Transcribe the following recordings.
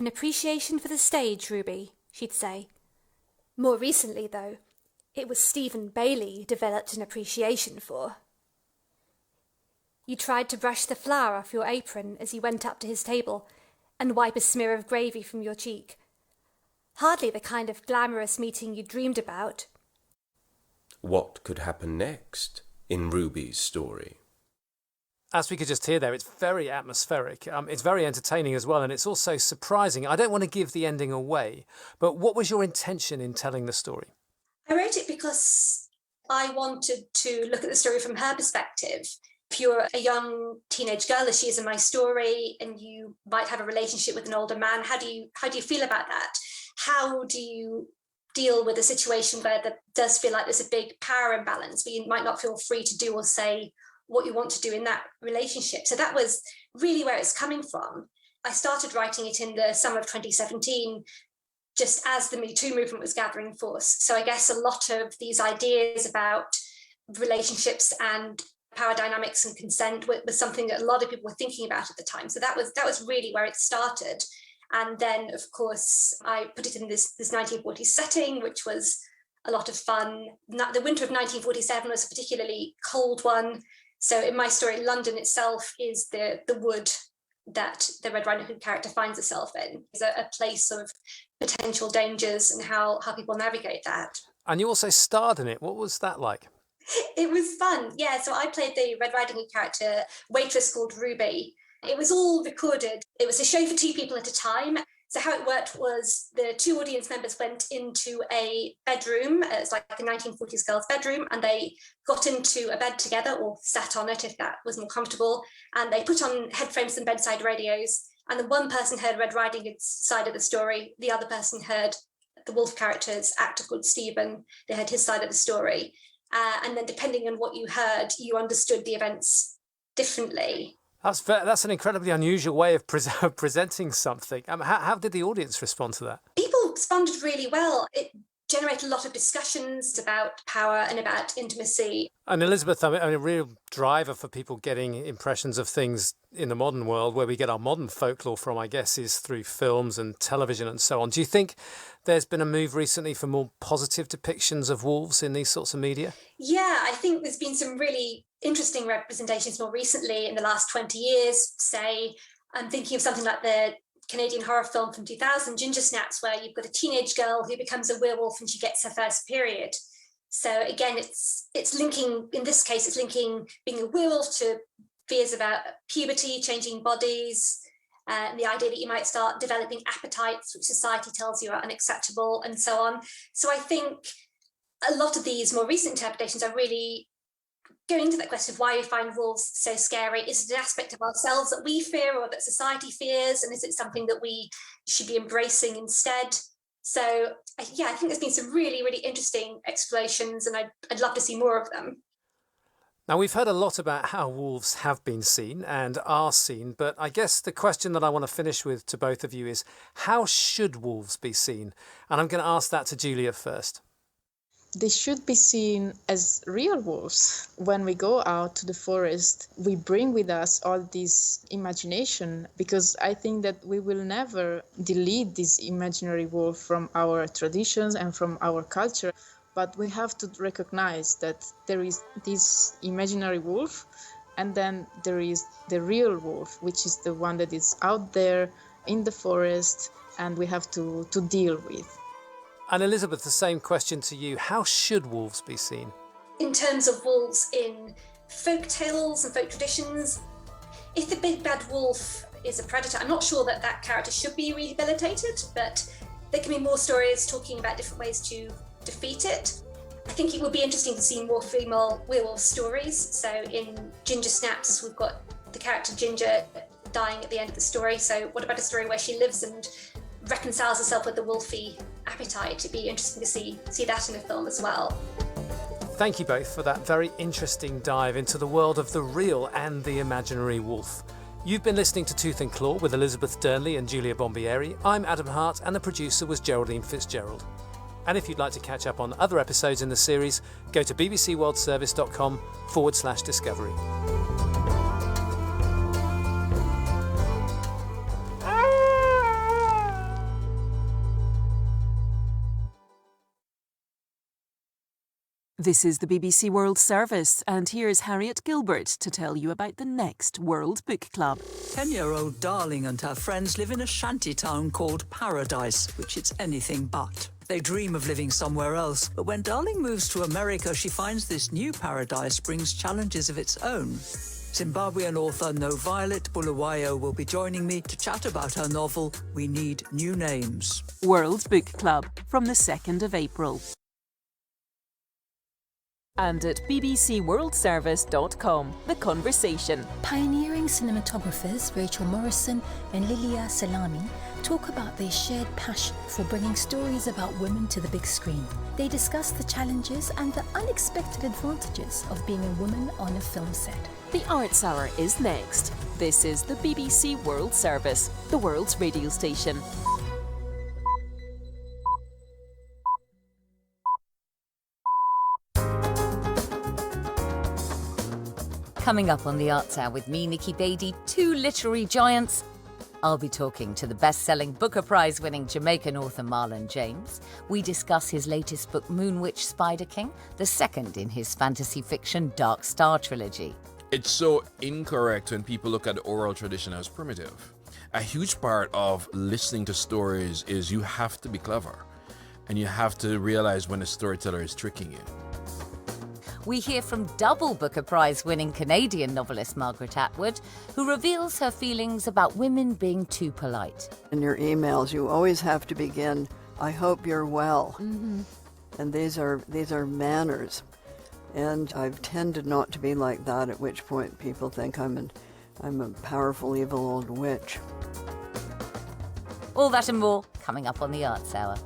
An appreciation for the stage, Ruby, she'd say. More recently, though, it was Stephen Bailey developed an appreciation for. You tried to brush the flour off your apron as you went up to his table and wipe a smear of gravy from your cheek. Hardly the kind of glamorous meeting you dreamed about. What could happen next in Ruby's story? As we could just hear there, it's very atmospheric. It's very entertaining as well, and it's also surprising. I don't want to give the ending away, but what was your intention in telling the story? I wrote it because I wanted to look at the story from her perspective. If you're a young teenage girl, as she is in my story, and you might have a relationship with an older man, how do you feel about that? How do you deal with a situation where there does feel like there's a big power imbalance, where you might not feel free to do or say what you want to do in that relationship? So that was really where it's coming from. I started writing it in the summer of 2017, just as the Me Too movement was gathering force. So I guess a lot of these ideas about relationships and power dynamics and consent was something that a lot of people were thinking about at the time. So that was really where it started. And then, of course, I put it in this 1940s setting, which was a lot of fun. The winter of 1947 was a particularly cold one. So in my story, London itself is the wood that the Red Riding Hood character finds herself in. It's a place of potential dangers and how people navigate that. And you also starred in it. What was that like? It was fun. Yeah, so I played the Red Riding Hood character, waitress called Ruby. It was all recorded. It was a show for 2 people at a time. So how it worked was the 2 audience members went into a bedroom. It's like a 1940s girl's bedroom, and they got into a bed together or sat on it if that was more comfortable. And they put on headphones and bedside radios. And then one person heard Red Riding Hood's side of the story. The other person heard the Wolf character's actor called Stephen. They heard his side of the story. And then depending on what you heard, you understood the events differently. That's an incredibly unusual way of presenting something. How did the audience respond to that? People responded really well. It generated a lot of discussions about power and about intimacy. And Elizabeth, a real driver for people getting impressions of things in the modern world, where we get our modern folklore from, I guess, is through films and television and so on. Do you think there's been a move recently for more positive depictions of wolves in these sorts of media? Yeah, I think there's been some really interesting representations more recently in the last 20 years. Say, I'm thinking of something like the Canadian horror film from 2000, Ginger Snaps, where you've got a teenage girl who becomes a werewolf and she gets her first period. So again, it's linking, in this case, it's linking being a werewolf to fears about puberty, changing bodies, and the idea that you might start developing appetites, which society tells you are unacceptable, and so on. So I think a lot of these more recent interpretations are really going into that question of why we find wolves so scary. Is it an aspect of ourselves that we fear or that society fears? And is it something that we should be embracing instead? So yeah, I think there's been some really, really interesting explorations, and I'd love to see more of them. Now, we've heard a lot about how wolves have been seen and are seen, but I guess the question that I want to finish with to both of you is, how should wolves be seen? And I'm going to ask that to Julia first. They should be seen as real wolves. When we go out to the forest, we bring with us all this imagination, because I think that we will never delete this imaginary wolf from our traditions and from our culture. But we have to recognize that there is this imaginary wolf, and then there is the real wolf, which is the one that is out there in the forest and we have to deal with. And Elizabeth, the same question to you. How should wolves be seen? In terms of wolves in folk tales and folk traditions, if the big bad wolf is a predator, I'm not sure that that character should be rehabilitated, but there can be more stories talking about different ways to defeat it. I think it would be interesting to see more female werewolf stories. So in Ginger Snaps, we've got the character Ginger dying at the end of the story. So what about a story where she lives and reconciles herself with the wolfy appetite? It'd be interesting to see that in a film as well. Thank you both for that very interesting dive into the world of the real and the imaginary wolf. You've been listening to Tooth and Claw with Elizabeth Durnley and Julia Bombieri. I'm Adam Hart, and the producer was Geraldine Fitzgerald. And if you'd like to catch up on other episodes in the series, go to bbcworldservice.com/discovery. This is the BBC World Service, and here's Harriet Gilbert to tell you about the next World Book Club. 10-year-old Darling and her friends live in a shanty town called Paradise, which it's anything but. They dream of living somewhere else, but when Darling moves to America, she finds this new paradise brings challenges of its own. Zimbabwean author No Violet Bulawayo will be joining me to chat about her novel, We Need New Names. World Book Club, from the 2nd of April. And at bbcworldservice.com, The Conversation. Pioneering cinematographers Rachel Morrison and Lilia Salami talk about their shared passion for bringing stories about women to the big screen. They discuss the challenges and the unexpected advantages of being a woman on a film set. The Arts Hour is next. This is the BBC World Service, the world's radio station. Coming up on the Arts Hour with me, Nikki Beattie, two literary giants. I'll be talking to the best-selling Booker Prize-winning Jamaican author Marlon James. We discuss his latest book, Moonwitch Spider King, the second in his fantasy fiction Dark Star trilogy. It's so incorrect when people look at the oral tradition as primitive. A huge part of listening to stories is you have to be clever, and you have to realize when a storyteller is tricking you. We hear from double Booker Prize-winning Canadian novelist Margaret Atwood, who reveals her feelings about women being too polite. In your emails, you always have to begin, I hope you're well. Mm-hmm. And these are manners. And I've tended not to be like that, at which point people think I'm a powerful, evil old witch. All that and more coming up on the Arts Hour.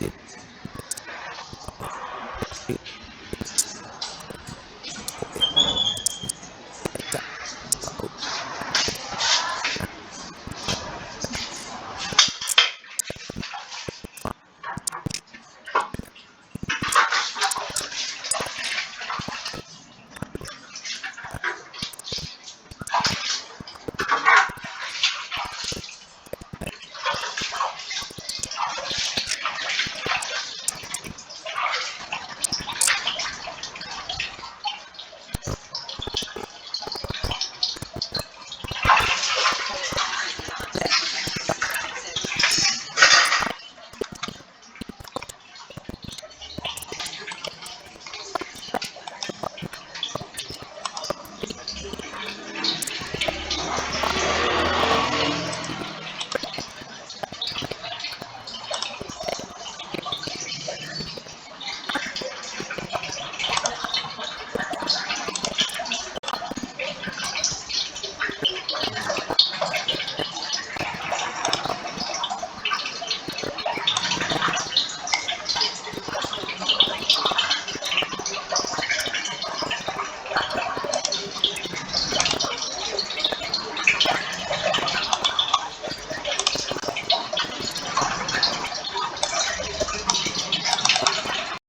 it.